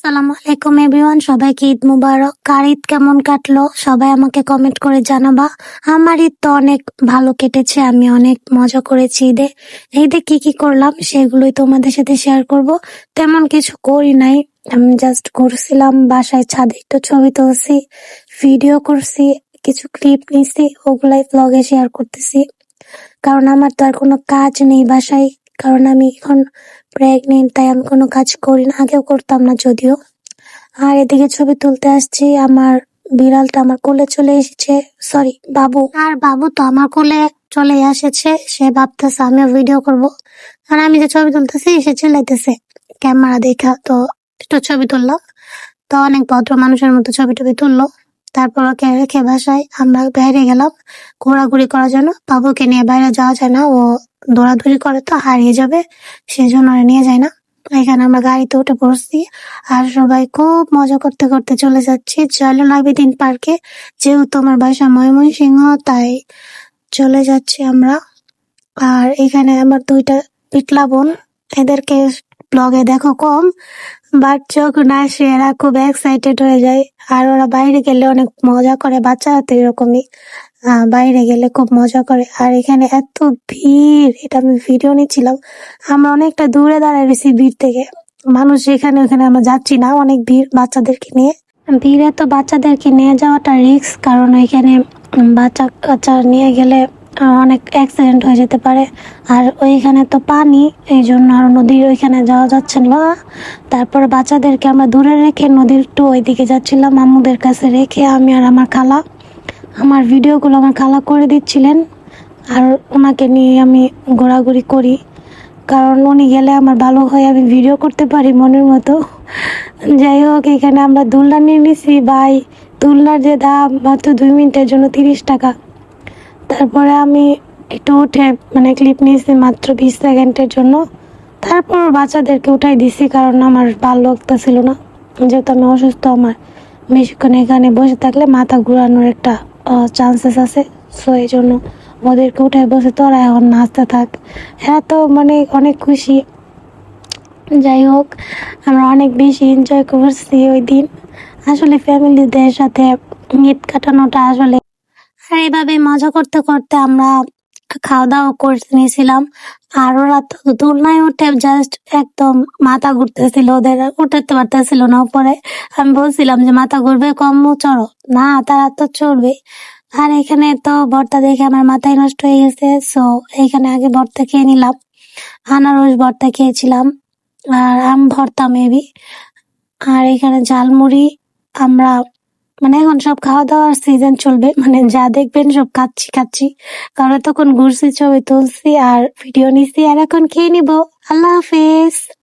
আসসালামু আলাইকুম এভরিওয়ান, সবাইকে ঈদ মুবারক। কার ঈদ কেমন কাটলো সবাই আমাকে কমেন্ট করে জানাবা। আমার ঈদ তো অনেক ভালো কেটেছে, আমি অনেক মজা করেছি ঈদে। ঈদে কি কি করলাম সেগুলোই তোমাদের সাথে শেয়ার করব। তেমন কিছু করি নাই, আমি জাস্ট করছিলাম বাসায় ছাদে একটু ছবি তুলছি, ভিডিও করছি, কিছু ক্লিপ নিছি, ওগুলাই ব্লগে শেয়ার করতেছি। কারণ আমার তো আর কোনো কাজ নেই বাসায়, কারণ আমি এখন প্রেগনেন্ট, তাই আমি কোনো কাজ করি না, আগেও করতাম না যদিও। আর এদিকে ছবি তুলতে আসছি, আমার বিড়ালটা আমার কোলে চলে এসেছে, সরি বাবু, আর বাবু তো আমার কোলে চলে এসেছে। সে ভাবতেছে আমিও ভিডিও করব, আর আমি যে ছবি তুলতেছি সে চিল্লাইতেছে ক্যামেরা দেখা। তো একটু ছবি তুললাম, তো অনেক ভদ্র মানুষের মতো ছবি টবি তুললো। তারপর ওকে রেখে বাসায় আমরা বাইরে গেলাম ঘোরাঘুরি করার জন্য। বাবুকে নিয়ে বাইরে যাওয়া যায় না, ও দৌড়াদৌড়ি করে তো হারিয়ে যাবে, সেই জন্য ওরে নিয়ে যায় না। এখানে আমরা গাড়িতে উঠে পড়ছি, আর সবাই খুব মজা করতে করতে চলে যাচ্ছি জয়নুল আবেদীন পার্কে। যেহেতু আমার বাসা ময়মনসিংহ, তাই চলে যাচ্ছি আমরা। আর এখানে আমার দুইটা পিটলা বোন, এদেরকে ব্লগে দেখো কম, বাট যখন আসে এরা খুব এক্সাইটেড হয়ে যায়। আর ওরা বাইরে গেলে অনেক মজা করে, বাচ্চারা তো এরকমই, বাইরে গেলে খুব মজা করে। আর এখানে এত ভিড়, এটা আমি ভিডিও নিচ্ছিলাম, আমরা অনেকটা দূরে দাঁড়ায় রয়েছি ভিড় থেকে। মানুষ এখানে ওখানে আমরা যাচ্ছি না, অনেক ভিড় বাচ্চাদেরকে নিয়ে। ভিড়ে তো বাচ্চাদেরকে নিয়ে যাওয়াটা রিস্ক, কারণ এখানে বাচ্চা কাচ্চা নিয়ে গেলে অনেক অ্যাক্সিডেন্ট হয়ে যেতে পারে। আর ওইখানে তো পানি, এই জন্য আর নদীর ওইখানে যাওয়া যাচ্ছে না। তারপরে বাচ্চাদেরকে আমরা দূরে রেখে নদীর একটু ওইদিকে যাচ্ছিলাম আম্মুদের কাছে রেখে। আমি আর আমার খালা, আমার ভিডিওগুলো আমার খালা করে দিচ্ছিলেন, আর ওনাকে নিয়ে আমি ঘোরাঘুরি করি, কারণ উনি গেলে আমার ভালো হয়, আমি ভিডিও করতে পারি মনের মতো। যাই হোক, এখানে আমরা দোলনা নিয়ে নিছি ভাই, দোলনার যে দাম মাত্র 2 মিনিটের জন্য 30 টাকা। তারপরে আমি একটু উঠে মানে ক্লিপ নিয়েছি মাত্র 20 সেকেন্ডের জন্য। তারপর বাচ্চাদেরকে উঠাই দিছি, কারণ আমার ভালো লাগতেছিল না, যেহেতু আমি অসুস্থ। আমার বেশিক্ষণ এখানে বসে থাকলে মাথা ঘুরানোর একটা চান্সেস আছে, সো এই জন্য ওদেরকে উঠাই বসে তোরা এখন নাচতে থাক। এরা তো মানে অনেক খুশি। যাই হোক, আমরা অনেক বেশি এনজয় করছি ওই দিন। আসলে ফ্যামিলিদের সাথে ঈদ কাটানোটা আসলে, আর এইভাবে মজা করতে করতে আমরা খাওয়া দাওয়া করে নিয়েছিলাম। আর ওরা তো দোলনায় উঠে জাস্ট একদম মাথা ঘুরতেছিল, ওদের উঠাতে পারতেছিল না উপরে। আমি বলছিলাম যে মাথা ঘুরবে, কম চড়ো না, তারা তো চড়বে। আর এখানে তো ভর্তা দেখে আমার মাথায় নষ্ট হয়ে গেছে, সো এখানে আগে ভর্তা খেয়ে নিলাম। আনারস ভর্তা খেয়েছিলাম, আর আম ভর্তা মেবি। আর এখানে ঝালমুড়ি। আমরা মানে এখন সব খাওয়া দাওয়ার সিজন চলবে, মানে যা দেখবেন সব খাচ্ছি খাচ্ছি, কারণ তখন ঘুরছি, ছবি তুলছি আর ভিডিও নিছি, আর এখন খেয়ে নিবো। আল্লাহ হাফেজ।